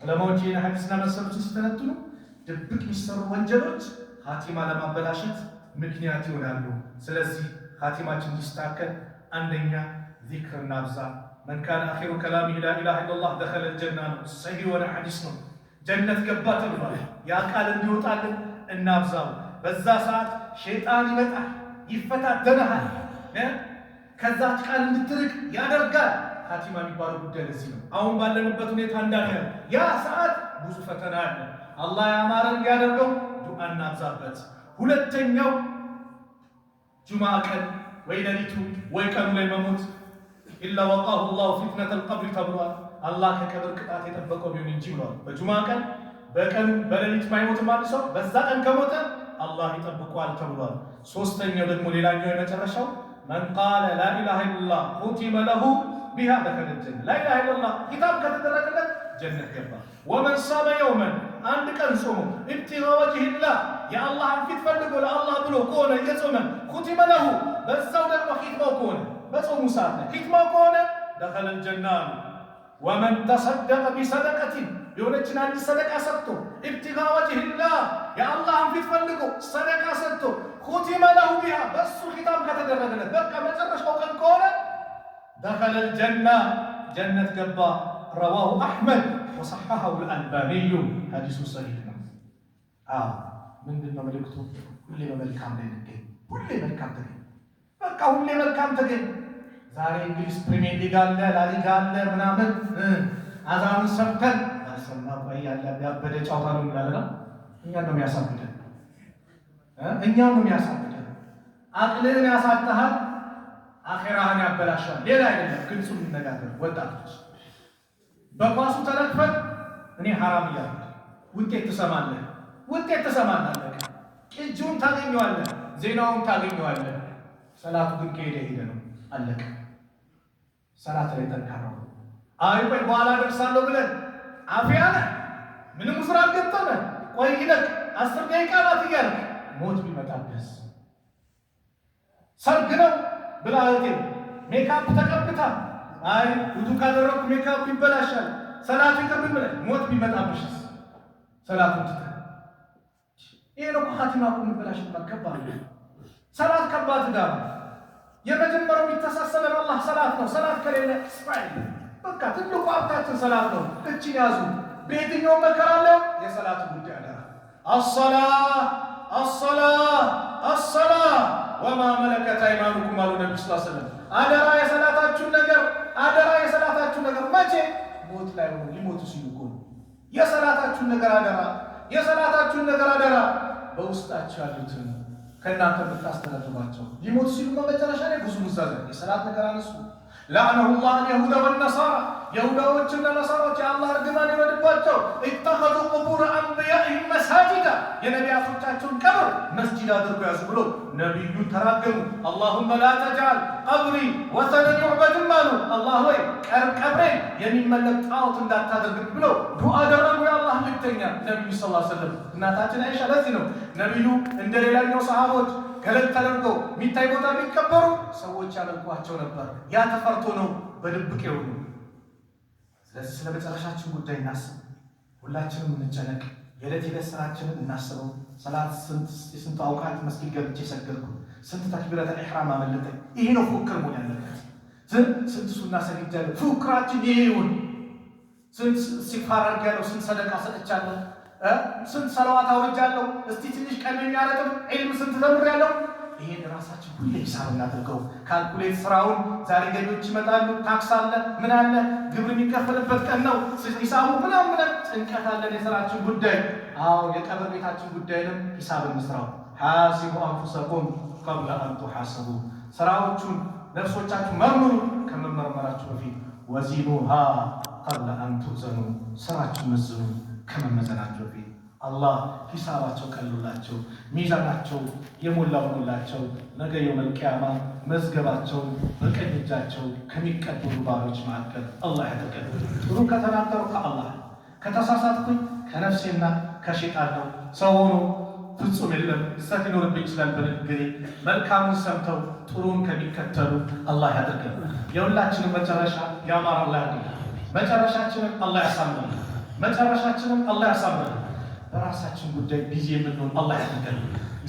ዑለማዎች ይህን ሐዲስና መሰሎች ሲተነትኑ ድብቅ የሚሰሩ ወንጀሎች ኻቲማ ለማበላሸት ምክንያት ይሆናሉ። ስለዚህ ኻቲማችን እንዲስተካከል አንደኛ ዚክር እናብዛ። من كان آخر كلامه لا إله إلا الله دخل الجنة صحيح ولا حديث ነው ጀነት ገባ ተብሏል። ያ ቃል እንዲወጣልን እናብዛው። በዛ ሰዓት ሸይጣን ይመጣል ይፈታተናል፣ ከዛች ቃል እንድትርቅ ያደርጋል። ኻቲማ የሚባለው ጉዳይ ለዚህ ነው። አሁን ባለንበት ሁኔታ እንዳለ ያ ሰዓት ብዙ ፈተና አለ። አላህ ያማረን ያደርገው። ዱዓ እናብዛበት። ሁለተኛው ጁምዓ ቀን ወይ ሌሊቱ ወይ ቀኑ ላይ መሞት ኢላ ወቃሁ ላሁ ፊትነተል ቀብር ተብሏል። አላህ ከቀብር ቅጣት የጠበቀው ቢሆን እንጂ ብሏል። በጁምዓ ቀን በቀኑ በሌሊት ማይሞት ማለት ሰው በዛ ቀን ከሞተ አላህ ይጠብቀዋል ተብሏል። ሶስተኛው ደግሞ ሌላኛው የመጨረሻው መን ቃለ ላኢላሃ ኢለላህ ኹቲመ ለሁ ቢሃ ደኸለ ጀነህ ላኢላሃ ኢለላህ ኪታብ ከተደረገለት ጀነት ገባ። ወመን ሳመ የውመን አንድ ቀን ጾሙ ኢብቲጋ ወጅሂላህ የአላህን ፊት ፈልጎ ለአላህ ብሎ ከሆነ የጾመ ኩቲበ ለሁ በዛው ደግሞ ኺትማው ከሆነ በጾሙ ሰዓት ላይ ኺትማው ከሆነ ደኸለ አልጀና ወመን ተሰደቀ ቢሰደቀቲን የሆነችን አንድ ሰደቃ ሰጥቶ ኢብቲጋ ወጅሂላህ የአላህን ፊት ፈልጎ ሰደቃ ሰጥቶ ኩቲበ ለሁ ቢሃ በሱ ኺታም ከተደረገለት በቃ መጨረሻው ቀን ከሆነ ደኸለ አልጀና ጀነት ገባ። ረዋሁ አሕመድ ወሰሐሐሁ አልአልባኒዩ ሐዲሱ ሰሒህ ነው። ምንድነው መልእክቱ? ሁሌ በመልካም ላይ እንገኝ፣ ሁሌ መልካም ተገኝ። በቃ ሁሌ መልካም ተገኝ። ዛሬ እንግሊዝ ፕሪሚየር ሊግ አለ፣ ላሊጋ አለ ምናምን አዛኑን ሰምተን አልሰማ ቆይ ያለ ያበደ ጨዋታ ነው የሚላለው እኛን ነው የሚያሳብደን፣ እኛን ነው የሚያሳብደን። አቅልህን ያሳጣሃል፣ አኺራህን ያበላሻል። ሌላ አይደለም። ግልጹ እንነጋገር ወጣቶች፣ በኳሱ ተለክፈን እኔ ሐራም እያልኩ ውጤት ትሰማለህ፣ ውጤት ትሰማለህ፣ ቅጂውን ታገኘዋለህ፣ ዜናውን ታገኘዋለህ። ሰላቱ ግን ከሄደ ሄደ ነው፣ አለቀ። ሰላት ላይ ጠንካራ ነው። አይ ቆይ በኋላ ደርሳለሁ ብለን አፍያ ነህ፣ ምንም ስራ አልገጠመህ፣ ቆይ ይለቅ 10 ደቂቃ ናት እያልክ ሞት ቢመጣብህስ? ሰርግ ነው ብላ እህቴ ሜካፕ ተቀብታ አይ ውዱ ካደረኩ ሜካፕ ይበላሻል ሰላት ይቀርብ ብለህ ሞት ቢመጣብሽስ? ሰላቱን ትተህ ይሄ ነው ኻቲማ እኮ የሚበላሽት ከባድ ነው። ሰላት ከባድ ጋር የመጀመሪያው የሚተሳሰበን አላህ ሰላት ነው። ሰላት ከሌለ እስራኤል በቃ ትልቁ ሀብታችን ሰላት ነው። እችን ያዙ። በየትኛው መከራ አለው የሰላት ጉዳይ አደራ። አሰላ ወማ መለከት አይማኑኩም አሉ ነብዩ ሰለላሁ ዐለይሂ ወሰለም። አደራ የሰላታችሁን ነገር፣ አደራ የሰላታችሁን ነገር። መቼ ሞት ላይ ሆኖ ሊሞቱ ሲሉ እኮ ነው። የሰላታችሁን ነገር አደራ፣ የሰላታችሁን ነገር አደራ። በውስጣችሁ ያሉትን ከእናንተ ብታስተላልፏቸው ሊሞቱ ሲሉ መጨረሻ ላይ ብዙ ሙዛዘ የሰላት ነገር አነሱ። ለዐነሁላህ የሁዳ ወነሳራ የሁዳዎችና ነሳራዎች የአላህ እርግማን ይወድባቸው። ኢተኸዙ ቁቡረ አንቢያኢሂም መሳጂዳ የነቢያቶቻቸውን ቀብር መስጂድ አድርጎ ያዙ ብሎ ነቢዩ ተራገሙ። አላሁመ ላ ተጅዐል ቀብሪ ወሰነን ዩዕበድም አሉ። አላህ ሆይ ቀብሬን የሚመለክ ጣዖት እንዳታደርግ ብሎ ዱዓ አደረጉ። የአላህ መልእክተኛ ነቢዩ ሰለላሁ ዐለይሂ ወሰለም። እናታችን አይሻ ለዚህ ነው ነቢዩ እንደ ሌላኛው ሰሃቦች ገለል ተደርገው የሚታይ ቦታ ቢቀበሩ ሰዎች ያመልኳቸው ነበር። ያ ተፈርቶ ነው በድብቅ የሆኑ። ስለዚህ ስለ መጨረሻችን ጉዳይ እናስብ። ሁላችንም እንጨነቅ። የዕለት የዕለት ስራችንን እናስበው። ሰላት ስንት አውቃት መስጊድ ገብቼ ሰገድኩ፣ ስንት ተክቢረተል ኢሕራም አመለጠኝ። ይሄ ነው ፉክክር መሆን ያለበት። ስንት ሱና ሰግጃለሁ፣ ፉክራችን ይሄ ይሁን። ስንት ኢስቲግፋር አድርጌያለሁ፣ ስንት ሰደቃ ሰጥቻለሁ፣ ስንት ሰለዋት አውርጃለሁ፣ እስቲ ትንሽ ቀን የሚያረጥም ዒልም ስንት ተምሬያለሁ። ይሄን ራሳችን ሁሌ ሂሳብ እናድርገው። ካልኩሌት ስራውን ዛሬ ገቢዎች ይመጣሉ፣ ታክስ አለ፣ ምን አለ፣ ግብር የሚከፈልበት ቀን ነው፣ ሂሳቡ ምናምን ጭንቀት አለን። የስራችን ጉዳይ የቀብር ቤታችን ጉዳይንም ሂሳብ እንስራው። ሐሲቡ አንፉሰኩም ቀብለ አን ቱሐሰቡ። ስራዎቹን ነፍሶቻችሁ መርምሩ ከመመርመራችሁ በፊት። ወዚኑሃ ቀብለ አን ቱዘኑ። ስራችሁ መዝኑ ከመመዘናቸው በፊት። አላህ ሂሳባቸው ቀሉላቸው፣ ሚዛናቸው የሞላውላቸው ነገ የውመል ቂያማ መዝገባቸውን በቀኝ እጃቸው ከሚቀበሉ ባሮች መካከል አላህ ያደርገን። ጥሩ ከተናገሩ ከአላህ ከተሳሳትኩኝ ከነፍሴና ከሸይጣን ነው። ሰው ሆኖ ፍጹም የለም፣ ስህተት ሊኖርብኝ ይችላል በንግግሬ። መልካሙን ሰምተው ጥሩን ከሚከተሉ አላህ ያደርገን። የሁላችንም መጨረሻ ያማረ አላህ ያድርገን። መጨረሻችንን አላህ ያሳምረን። መጨረሻችንን አላህ ያሳምረን። በራሳችን ጉዳይ ቢዚ የምንሆን አላህ ያድርገን።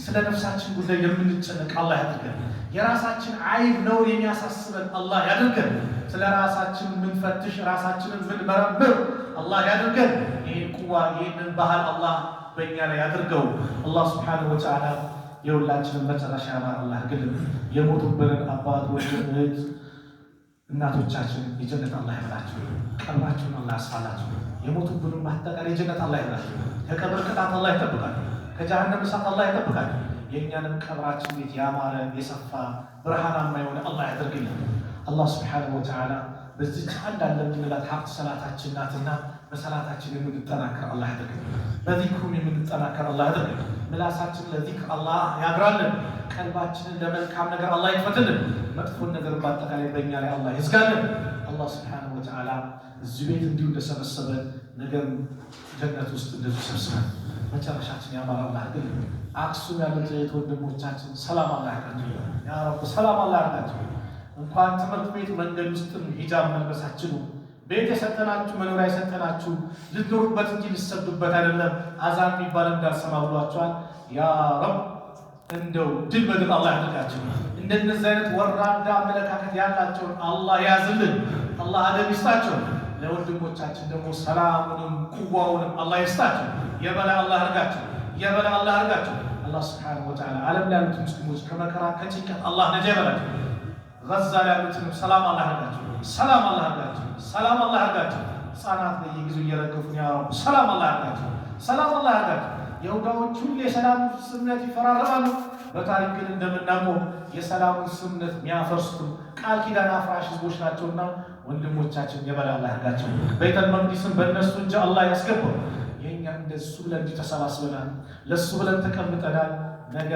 ስለ ነፍሳችን ጉዳይ የምንጨነቅ አላህ ያድርገን። የራሳችን አይብ ነውር የሚያሳስበን አላህ ያድርገን። ስለ ራሳችን ምንፈትሽ ራሳችንን ምንመረምር አላህ ያድርገን። ይህን ቁዋ ይህንን ባህል አላህ በእኛ ላይ ያድርገው። አላህ ሱብሓነሁ ወተዓላ የሁላችንን መጨረሻ ያማረ አላህ ያድርግልን። የሞቱብንን አባት፣ ወንድም፣ እህት እናቶቻችን የጀነት አላህ ይበላቸው። ቀብራቸውን አላህ ያስፋላቸው። የሞቱብንም አጠቃላይ የጀነት አላህ ይበላቸው። ከቀብር ቅጣት አላህ ይጠብቃል። ከጀሃነም እሳት አላህ ይጠብቃል። የእኛንም ቀብራችን ቤት ያማረ የሰፋ ብርሃናማ የሆነ አላህ ያደርግልን። አላህ ሱብሓነሁ ወተዓላ በዚች አንድ አለ የምንላት ሀብት ሰላታችን ናትና በሰላታችን የምንጠናከር አላህ ያደርግልን። በዚክሩም የምንጠናከር አላህ ያደርግልን። ምላሳችን ለዚክር አላህ ያግራልን። ቀልባችንን ለመልካም ነገር አላህ ይክፈትልን። መጥፎን ነገር በአጠቃላይ በእኛ ላይ አላህ ይዝጋልን። አላህ ሱብሓነሁ ወተዓላ እዚህ ቤት እንዲሁ እንደሰበሰበን ነገም ጀነት ውስጥ እንደዚህ ሰብስበን መጨረሻችን ያማረ አላህ ግን አክሱም ያሉት ወንድሞቻችን ሰላም አላህ ያርጋቸው። ያ ረብ ሰላም አላህ ያርጋቸው። እንኳን ትምህርት ቤት መንገድ ውስጥም ሂጃብ መልበሳችሁ ቤት የሰጠናችሁ መኖሪያ የሰጠናችሁ ልትኖሩበት እንጂ ልትሰዱበት አይደለም። አዛን የሚባል እንዳልሰማ ብሏቸዋል። ያ ረብ እንደው ድል በድል አላህ ያድርጋቸው። እንደነዚህ አይነት ወራዳ አመለካከት ያላቸውን አላህ ያዝልን፣ አላህ አደብ ይስጣቸው። ለወንድሞቻችን ደግሞ ሰላሙንም ቁዋውንም አላህ ይስጣቸው። የበላይ አላህ ያርጋቸው፣ የበላይ አላህ ያርጋቸው። አላህ ሱብሓነሁ ወተዓላ ዓለም ላይ ያሉት ሙስሊሞች ከመከራ ከጭንቀት አላህ ነጃ ይበላቸው። ጋዛ ላይ ያሉትንም ሰላም አላህ ያርጋቸው፣ ሰላም አላህ ያርጋቸው፣ ሰላም አላህ ያርጋቸው። ሕፃናት በየጊዜው እየረገፉን ያ ረብ ሰላም አላህ ያርጋቸው፣ ሰላም አላህ ያርጋቸው። የሁዳዎች ሁሉ የሰላም ስምምነት ይፈራረማሉ። በታሪክ ግን እንደምናውቀው የሰላሙን ስምምነት የሚያፈርሱትም ቃል ኪዳን አፍራሽ ህዝቦች ናቸውና ወንድሞቻችን የበላይ አላህ ያርጋቸው። ቤተል መቅዲስን በእነሱ እጅ አላህ ያስገባው። የእኛ እንደሱ ብለን ተሰባስበናል፣ ለሱ ብለን ተቀምጠናል። ነገ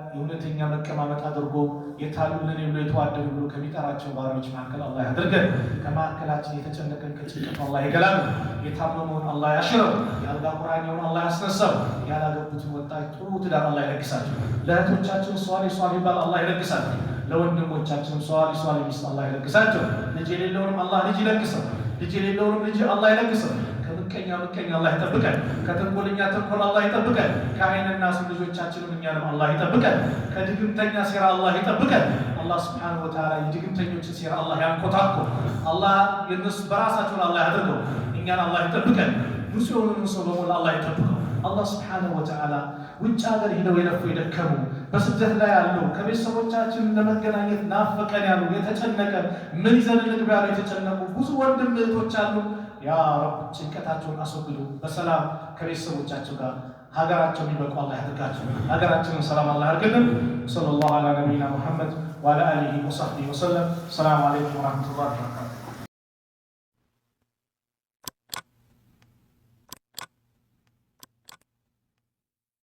የእውነተኛ መቀማመጥ አድርጎ የታሉልን ብሎ የተዋደዱ ብሎ ከሚጠራቸው ባሪያዎች መካከል አላህ ያድርገን። ከመካከላችን የተጨነቀን ከጭንቀቱ አላህ ይገላል። የታመመውን አላህ ያሽረው። የአልጋ ቁራኛውን አላህ ያስነሳው። ያላገቡትን ወጣት ጥሩ ትዳር አላህ ይለግሳቸው። ለእህቶቻችን ሷሊህ ባል አላህ ይለግሳቸው። ለወንድሞቻችንም ሷሊህ ሚስት አላህ ይለግሳቸው። ልጅ የሌለውንም አላህ ልጅ ይለግሰው። ልጅ የሌለውንም ልጅ አላህ ይለግሰው። ከምቀኛ አላህ ይጠብቀን። ከተንኮለኛ ተንኮል አላህ ይጠብቀን። ከዓይንና ሱ ልጆቻችንም እኛንም አላህ ይጠብቀን። ከድግምተኛ ሴራ አላህ ይጠብቀን። አላህ ሱብሓነሁ ወተዓላ የድግምተኞችን ሴራ አላህ ያንኮታኮ። አላህ የነሱ በራሳቸውን አላህ ያድርገው። እኛን አላህ ይጠብቀን። ንጹህ የሆኑን ሰው በሞላ አላህ ይጠብቀው። አላህ ሱብሓነሁ ወተዓላ ውጭ ሀገር ሂደው የለፉ የደከሙ በስደት ላይ ያሉ ከቤተሰቦቻችን ለመገናኘት ናፈቀን ያሉ የተጨነቀ ምን ይዘን እንግባ ያሉ የተጨነቁ ብዙ ወንድም እህቶች አሉ። ያ ረብ ጭንቀታቸውን አስወግዱ። በሰላም ከቤተሰቦቻቸው ጋር ሀገራቸውን ይበቁ አላህ ያድርጋቸው። ሀገራችንን ሰላም አላህ ያድርግልን። ሰለላሁ ዐላ ነቢይና ሙሐመድ ወዐላ አሊሂ ወሰሕቢሂ ወሰለም። ሰላም አለይኩም ወረሕመቱላሂ ወበረካቱህ።